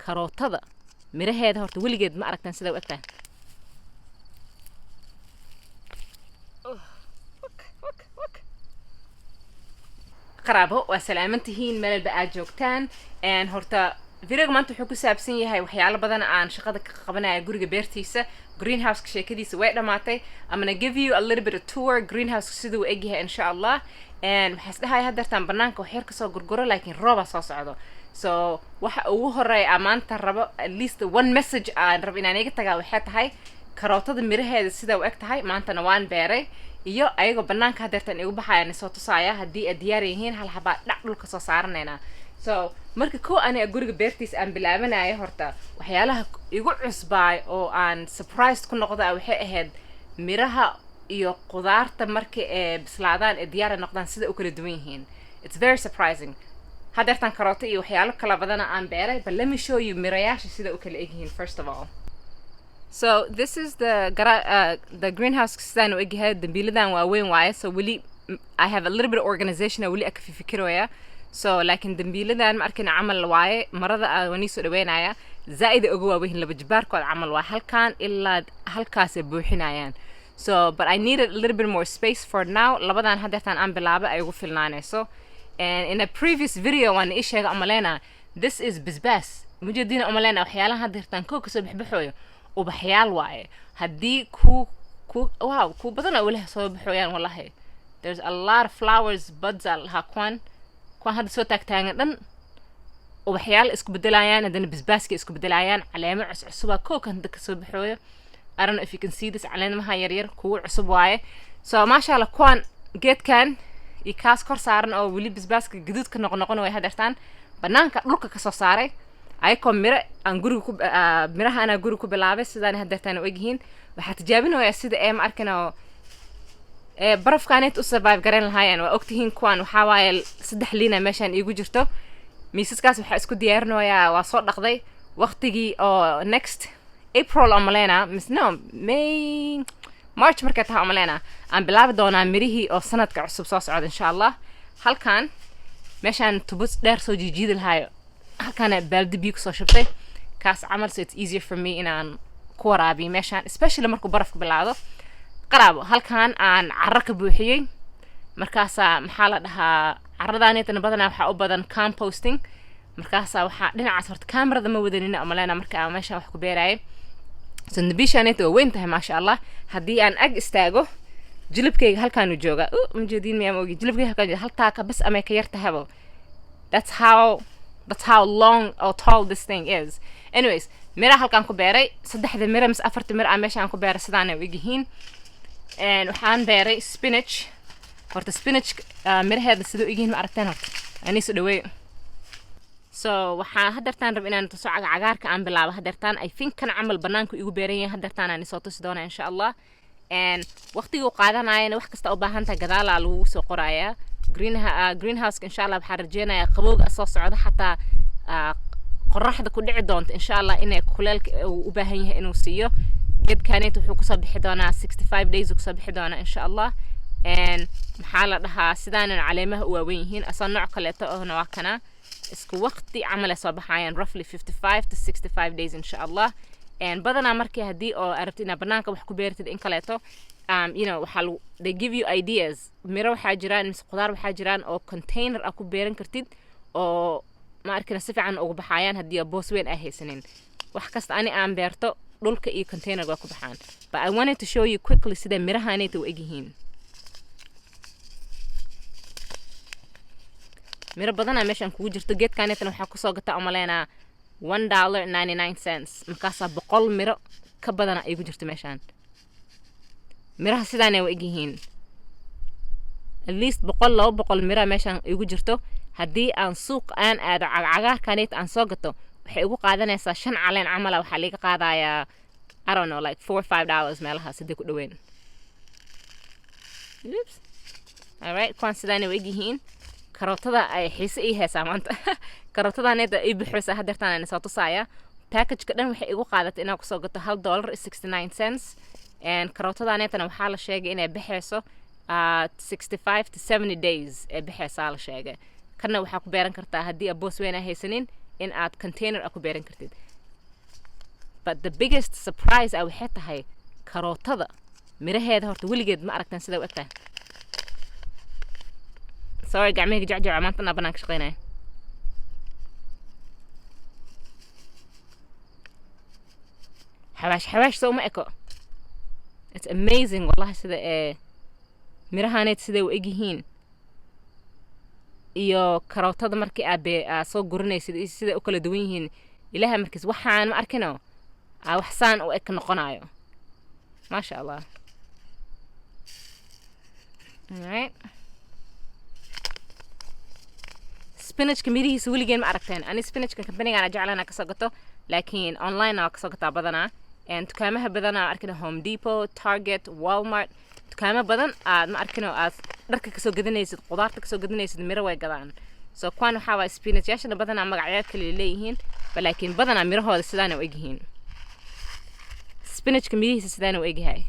karootada miraheeda horta weligeed ma aragtaan sida u egtahay qaraabo waa salaamantihiin meel ba aad joogtaan horta videoga maanta wuxuu ku saabsan yahay waxyaalo badan aan shaqada ka qabanaya guriga beertiisa greenhouse ka sheekadiisa way dhamaatay I'm gonna give you a little bit of tour greenhouse sidoo eg yahay insha Allah waxaas dhahay hadartan banaanka wax yar ka soo gurguro laakiin rooba soo socdo so waxa ugu horeeya maanta rabo at least one message aan rabo inaan iga tagaa waxay tahay karootada miraheeda sida u eg tahay maantana waan beeray iyo ayaga banaanka hadartan igu baxayaan soo tusaya hadii ay diyaar yihiin hal xaba dhac dhulka soo saaranayna so marka ko aniga guriga beertiisa aan bilaabanayo horta waxyaalaha igu cusbaay oo aan surprised ku noqday waxay ahayd miraha iyo qudaarta markii ay bislaadaan ee diyaar noqdaan sida u kala duwan yihiin it's very surprising hadartan karoota iyo waxyaalo kala badan aan beeray but let me show you mirayaasha sida u kala egyihiin first of all so this is the greenhouse sidaan u egyahay dambiiladan waa weyn waaye so weli I have a little bit of organization weli ka fikiraya so laakiin dambiiladan ma arkina camal waaye marada aan soo dhaweynaya zaid ugu waaweyn laba jibaarkood camal waa halkaan ilaa halkaas ay buuxinayaan so but I needed a little bit more space for now labadan hadeertan aan bilaabay ay ugu filnaanayso and in a previous video waan ii sheegay amalena this is bisbas mujadina amalena waxyaalaha hadeertan ka soo bixbixooyo ubaxyaal waaye hadii wow ku badan oo walaha soo bixooyaan wallahi there's a lot of flowers buds ha kuwan hadda soo taagtaagan dhan ubaxyaal isku bedelayaan hadana bisbaaska isku bedelayaan caleemo cusub kookan dadka ka soo bixooyo I don't know if you can see this caleemaha yar yar kuwa cusub waaye so masha Allah kuwan geedkan iyo kaas kor saaran oo wali bisbaaska gaduudka noqon way hadartaan banaanka dhulka ka soo saaray ayko mira aan guriga ku miraha ana guriga ku bilaabay sidaan hadartaan u egyihiin waxa tijaabinayaa sida ay ma arkino barafkaaneed u survive garan lahaayeen waa ogtihiin kuwan waxa waaye 3 liina meeshan iigu jirto miisaskaas waxa isku diyaarinayaa waa soo dhaqday waqtigii oo next April amalena May March marka taa amalena aan bilaabi doonaa mirihii oo sanadka cusub soo socda insha Allah halkaan meeshan tubus dheer soo jijiid lahayo halkaan baaldi biyo soo shubtay kaas camal so it's easier for me inaan ku waraabiyo meeshan especially markuu barafku bilaado qaraabo halkaan aan carro ka buuxiyay markaas maxaa la dhahaa carradaanaytana badanaa waxa u badan composting markaas waxa dhinacaas horta kaamirada ma wadanina amalena marka aan meesha wax ku beeray so nabishaanayta waa weyn tahay maasha Allah hadii aan ag istaago jilibkayga halkaan u jooga mujadiin ma ogi jilibkayga halkaan haltaa ka bas ama ka yartahabo that's how long or tall this thing is anyways mira halkaan ku beeray 3 mira mis 4 mira meesha aan ku beeray sidaan ay u yihiin and waxaan beeray spinach horta spinach miraheeda sidoo yihiin ma aragtaan horta ani soo dhaweey so waxa hadartaan rab inaan tuso cagaarka aan bilaabo hadartaan I think kan amal banaanku igu beeran yahay hadartaan aan soo tusi doona insha Allah and waqtiga uu qaadanayna wax kasta u baahan tahay gadaal lagu soo qorayaa greenhouse insha Allah waxa rajeenayaa qabowga soo socda xataa qorraxda ku dhici doonto insha Allah inay kuleelka u baahan yahay inuu siiyo geedkaaneet wuxuu ku soo bixi doonaa 65 days ku soo bixi doonaa insha Allah and maxaa la dhahaa sidaan caleemaha u waaweyn yihiin asoo nooc kale oo waa kana isku waqti amal soo baxayaan roughly 55 to 65 days insha Allah and badana markii hadii oo arabtina banaanka wax ku beertid in kaleeto you know they give you ideas miro waxa jiraan mis qudaar waxa jiraan oo container ku beeran kartid oo ma arkina si fiican ugu baxayaan hadii boos weyn ay haysanin wax kasta ani aan beerto dhulka iyo container ku baxaan but I wanted to show you quickly sida mirahaanayta u egyihiin mira badana meeshan kugu jirto geedkaaneetana waxa ku soo gata amalena $1.99 markaas 100 miro ka badana ay ku jirto meeshan miraha sidaan ay u egyihiin at least 200 miro meeshan igu jirto hadii aan suuq aan aado cagaarkaaneet aan soo gato waxay ugu qaadanaysaa 5 caleen camal waxa laga qaadayaa I don't know like $4 or $5 meelaha sidii ku dhaweyn oops all right kuwan sidaan ay u egyihiin karootada ay xiise ii heesaa maanta karootadaanayda ay bixisa hadartaan aan soo tusaya package-ka dhan waxay igu qaadatay inaan ku soo gato $1.69 and karootadaanaytana waxaa la sheegay inay bixayso 65 to 70 days ee bixaysa la sheegay kana waxa ku beeran kartaa hadii aboos weyn ay haysanin in aad container ku beeran kartid. But the biggest surprise waxay tahay karootada miraheeda horta weligeed ma aragtaan sida u egtahay. Sorry gacmahayga jacjaca maantana banaan ka shaqeynaya. حواش سو ما اكو. It's amazing والله sida mirahaneed sida u egyihiin. iyo karootada markii aad soo gurinaysid sida u kala duwan yihiin ilaaha markiis waxaan ma arkino waxsaan oo ek noqonayo ma sha Allah. Alright, spinach mirihiisa weligeed ma aragteen. ani spinach company aan jeclaana ka soo gato laakiin online aan ka soo gataa badanaa dukaamaha badanaa arkina Home Depot, Target, Walmart, dukaamo badan aad ma arkino aad dharka ka soo gadanaysid qudaarta ka soo gadanaysid miro way gadaan. So kuwan waxa waa spinach yaashana badanaa magacyo kale leeyihiin laakiin badanaa mirahooda sidaan u egyihiin. spinach mirihiisa sidaan u egyahay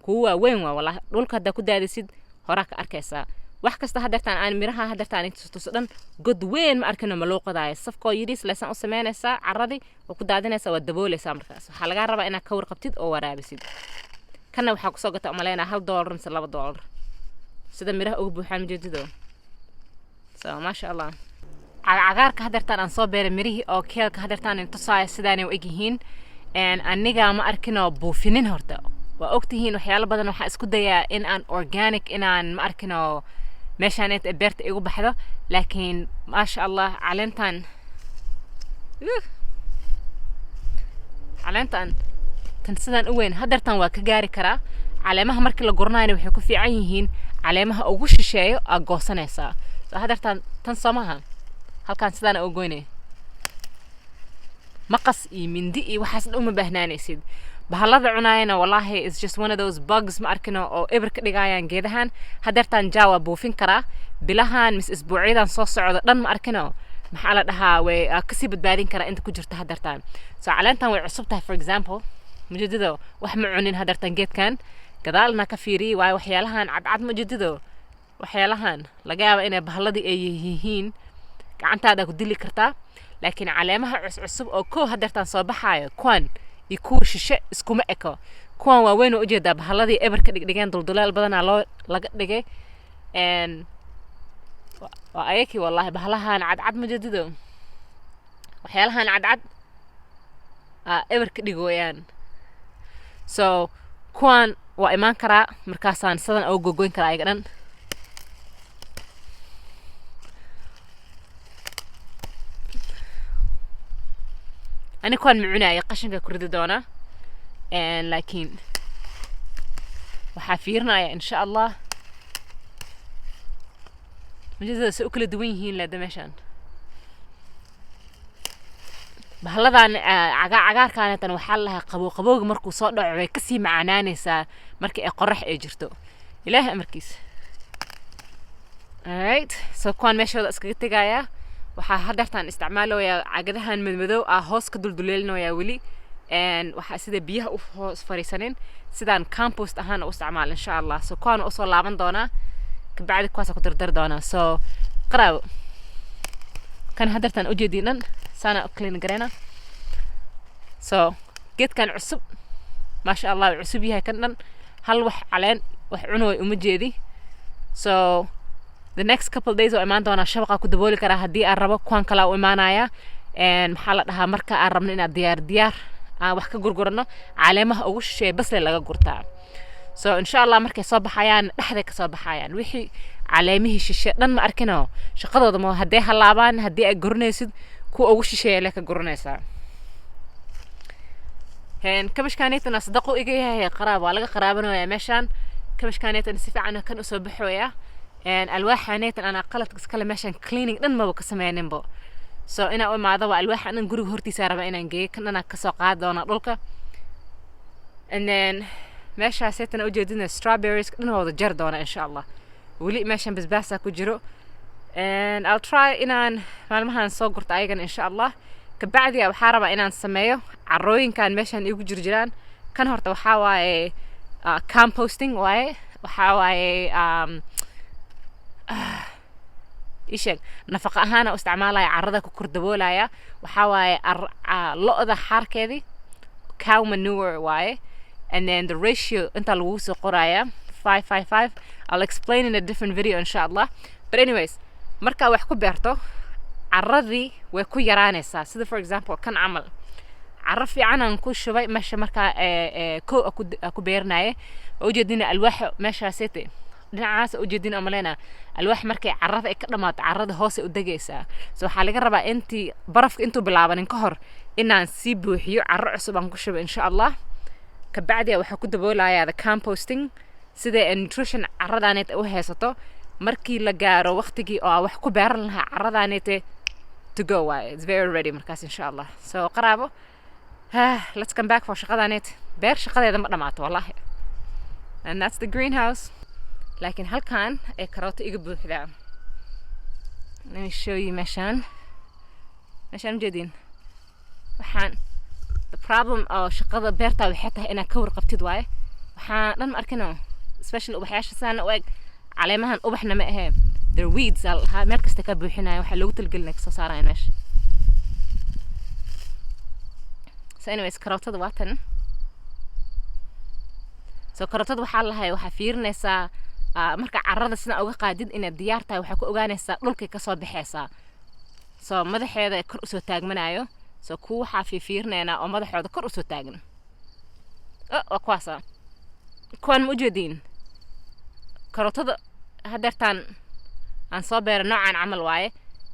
kuwa weyn waa wallahi dhulka hadda ku daadisid hora ka arkaysaa. wax kasta hadartaan aan miraha hadartaan inta dhan god weyn ma arkino ma loo qodaayo safkoo yiriis leesan u sameynaysaa carradi oo ku daadinaysaa waa daboolaysaa markaas waxa laga rabaa inaad ka warqabtid oo waraabisid. kana waxa ku soo gata umaleena $1 mise $2 sida miraha ugu buuxaan jeedido. So ma sha Allah cagaarka hadartaan aan soo beeray mirihii oo keelka hadartaan inta saay sidaan ay u egyihiin aniga ma arkino buufinin horta waa ogtihiin waxyaalo badan waxa isku dayaa in aan organic inaan ma arkino meeshaaneed beerta igu baxdo laakiin ma sha Allah caleentan tan sidaan u weyn hadartan waa ka gaari karaa. caleemaha markii la gurnaayna waxay ku fiican yihiin caleemaha ugu shisheeyo aad goosanaysaa. hadartan tan samaha halkaan sidaan u goynay maqas iyo mindi iyo waxaas uma baahnaanaysid. bahalada cunaayna wallahi is just one of those bugs ma arkino oo ever ka dhigayaan geedahan. hadartan jaawa buufin karaa bilahan mis isbuuciidan soo socdo dhan ma arkino maxaa la dhahaa way ka sii badbaadin karaa inta ku jirta hadartan. So caleentan way cusub tahay for example mujadido wax ma cunin hadartan geedkan gadaalna ka fiiri way waxyaalahan cadcad mujadido waxyaalahan laga yaabo inay bahaladii ay yihiin gacantaada ku dili kartaa laakiin caleemaha cusub oo koo hadartan soo baxaayo kuwan iyo kuwa shishe iskuma eko. kuwan waa weyn oo ujeedaa bahaladii ever ka dhigeen duldulaal badanaa loo laga dhigay waa ayaki wallahi bahalahan cadcad mujadido waxyaalahan cadcad ever ka dhigooyaan. So kuwan waa imaan karaa markaasaan sidan oo gogoyn karaa ayaga dhan. ani kuwan macunaaya qashinka ku ridi doona laakiin waxaa fiirnaya insha Allah mujadada si u kala duwan yihiin la dameeshan. bahaladan cagaarkaan tan waxa la qabowga markuu soo dhaco way ka sii macaanaanaysaa markii ay qorrax ay jirto ilaahay amarkiis. Alright, so kuwan meeshooda iskaga tagaya waxa hadartan isticmaalayaa cagadahan madmadow hoos ka dulduleelinayaa wali waxa sida biyaha u hoos fariisanin sidaan compost ahaan u isticmaal insha Allah. So kuwan u soo laaban doona ka bacdi kuwaas ku dardar doona. So qaraabo kan hadartan u jeedinan sana clean garena. So geedkan cusub ma sha Allah cusub yahay kan dhan hal wax caleen wax cuno uma jeedi. So the next couple days oo imaan doona shabaqa ku dabooli kara hadii aan rabo kuwan kala u imaanaya maxaa la dhahaa marka aan rabno inaad diyaar aan wax ka gurgurano caleemaha ugu shisheey bas laga gurtaa. So insha Allah markay soo baxayaan dhaxda ka soo baxayaan wixii caleemihii shishe dhan ma arkino shaqadooda ma hadee halaabaan hadii ay gurnaysid ku ugu shisheey la ka gurnaysaa. kabashkaanaytana sadaqo iga yahay qaraab waa laga qaraabanayaa meeshan kabashkaanaytana si fiican kan u soo baxooya alwaaxaanaytan ana qaladka iskala meeshan cleaning dhan ma ka sameeyninbo. So ina u imaado waa alwaaxan guriga hortiisa raba inaan geeyo kana ka soo qaad doona dhulka and then meeshaas aytana u jeedina strawberries dhanooda jar doona insha Allah. wali meeshan basbaasa ku jiro and I'll try inaan maalmahan soo gurto ayagana insha Allah. ka bacdi waxa raba inaan sameeyo carrooyinkan meeshan igu jirjiraan kan horta waxa waaye composting waaye waxa waaye isheg nafaqa ahaan oo isticmaalaya carrada ku kordaboolaya waxa waaye lo'da xarkeedii cow manure waaye and then the ratio inta lagu soo qoraya 555 I'll explain in a different video inshallah but anyways marka wax ku beerto carradii way ku yaraanaysaa sida for example kan camal carro fiican aan ku shubay meesha marka ku beernaaye oo jeedina alwaax meeshaasite dhinacaas oo jeedina amalena alwaax markay carrada ay ka dhamaato carrada hoose u dagaysaa so waxa laga rabaa intii barafka intuu bilaabanin ka hor inaan sii buuxiyo carro cusub aan ku shubo inshallah ka bacdi waxa ku daboolayaa the composting sida nutrition carradaaneed u haysato markii la gaaro waqtigii oo wax ku beeran lahaa carradaaneed to go away it's very ready markaas inshallah so qaraabo let's come back for shaqadaaneed beer shaqadeeda ma dhamaato wallahi and that's the greenhouse laakiin halkan ay karooto iga buuxdaa let me show you meeshaan jeedin waxaan the problem oo shaqada beerta waxay tahay inaad ka warqabtid waaye waxaan dhan arkino especially ubaxyaasha saan u eg caleemahan ubaxna ma ahee the weeds meel kasta ka buuxinaya waxa loogu talgelinay kasoo saaraya meesha so anyways karootada waa tan so karootada waxaa lahay waxaa fiirinaysaa marka carrada sida uga qaadid inaad diyaar tahay waxaa ku ogaanaysaa dhulkay kasoo baxaysaa so madaxeeda kor usoo taagmanayo so ku waxaa fiirinaynaa oo madaxooda kor usoo taagan waa kuwaasa kuwan ma ujeediin karootada hadeertaan aan soo beero noocan camal waaye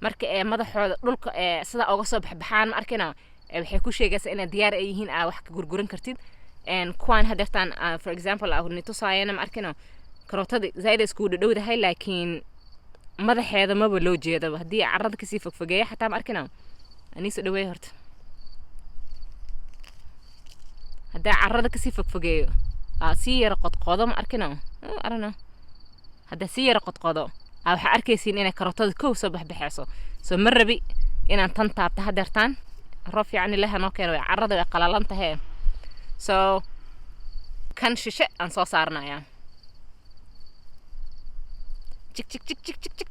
marka ee madaxooda dhulka ee sida uga soo baxaan ma arkina waxay ku sheegaysaa inaad diyaar ay yihiin wax ka gurguran kartid and kuwan hadeertaan for example nitusaayana ma arkino karootada zaid isku dhowdahay laakiin madaxeeda maba loo jeedo haddii carrada kasii fogfogeeya xataa ma arkina aniisa dhaweey horta haddii carrada kasii fogfogeeyo sii yara qodqodo ma arkina arana haddii sii yara qodqodo waxaa arkaysiin inay karootada kow soo baxbaxayso so ma rabi inaan tan taabta hadeertaan roob fiican ilaha noo keeno carrada way qalalan tahay so kan shishe aan soo saarnayaa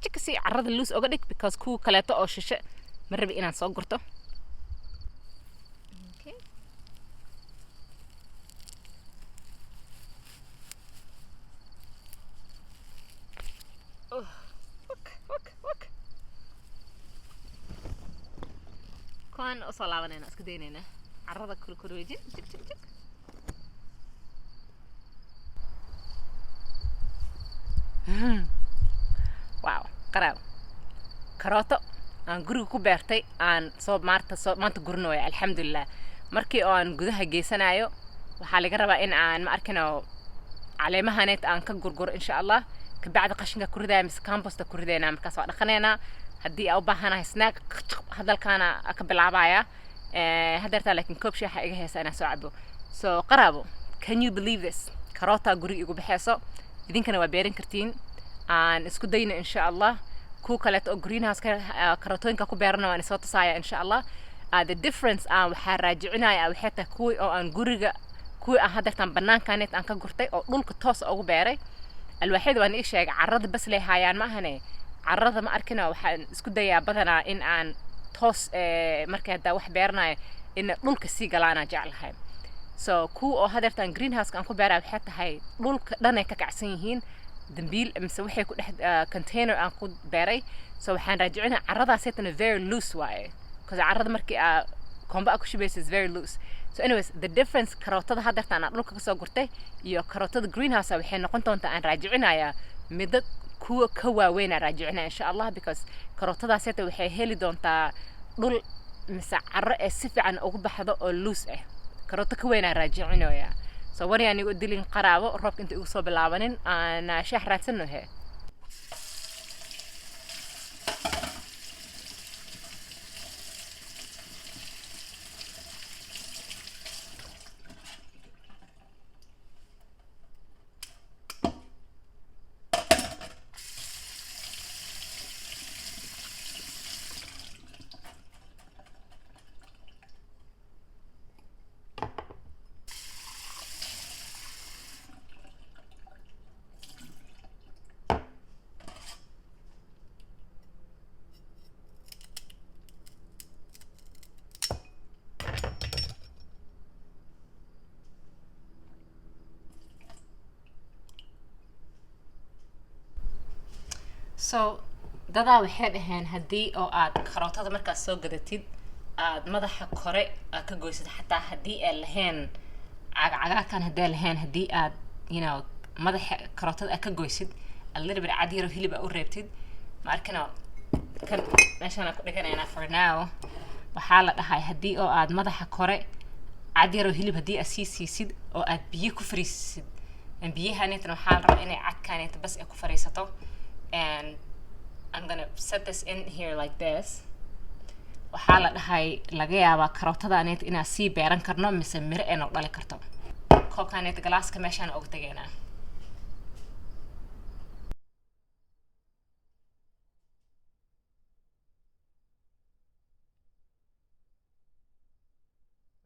jik si carrada loose oga dhig because kuwa kaleeto oo shishe ma rabi inaan soo gurto كان أصل عوانينا اسكدينينا عرضة كل كرويجين تك تك تك واو قراو كروتو aan guriga ku beertay aan soo maanta gurnayo alxamdulillah markii oo aan gudaha geysanayo waxa laga rabaa in aan ma arkino caleemahaneed aan ka gurguro insha Allah ka bacda qashinka ku ridaa mis compost ku rideena markaas waa dhaqaneena haddii aan u baahanahay snack hadalkaana ka bilaabaya hadarta laakiin koob shaaha iga heesa inaan soo cabo so qaraabo can you believe this karoota guriga igu baxayso idinkana waa beerin kartiin aan isku dayno insha Allah ku kale oo greenhouse karootooyinka ku beerno waan soo tasaaya insha Allah the difference waxa raajicinaya waxay tahay kuwii oo aan guriga kuwii aan hadartan banaankaaneed aan ka gurtay oo dhulka toos ugu beeray alwaaxid waan ii sheegay carrada bas leehayaan ma ahane carrada ma arkina waxaan isku dayaa badanaa in aan toos markay hadda wax beernayo in dhulka sii galaana jeclahay so ku oo hadartan greenhouse aan ku beeray waxay tahay dhulka dhan ay ka kacsan yihiin dambiil mise waxay ku dhex container aan ku beeray so waxaan raajicinaa carradaas aytana very loose waaye because carrada markii komba ku shubeysa is very loose so anyways the difference karootada hadartan aan dhulka ka soo gurtay iyo karootada greenhouse waxay noqon doontaa aan raajicinayaa midad kuwa ka waaweyn aan raajicinaa insha Allah because karootadaas ayta waxay heli doontaa dhul mise carro ee si fiican ugu baxdo oo loose ah karooto ka weyn aan raajicinayaa so wari anigu dilin qaraabo roobka inta ugu soo bilaabanin aan shaah raadsanahay so dadaa waxay dhaheen haddii oo aad karootada markaad soo gadatid aad madaxa kore aad ka goysid xataa haddii aan lahayn cagaarkan haddii lahayn haddii aad you know madaxa karootada aad ka goysid a little bit cad yaro hilib aad u reebtid ma arkino kan meeshaan ku dhiganaynaa for now waxaa la dhahay haddii oo aad madaxa kore cad yaro hilib haddii aad sii siisid oo aad biyo ku fariisisid biyahaneetana waxaa la rabaa inay cadkaaneeta bas ay ku fariisato and I'm gonna set this in here like this waxaa la dhahay laga yaabaa karootadaaneet inaad sii beeran karno mise miro ay noo dhali karto koobkaaneeta galaaska meeshaan uga tegaynaa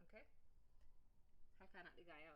okay halkaana dhigayo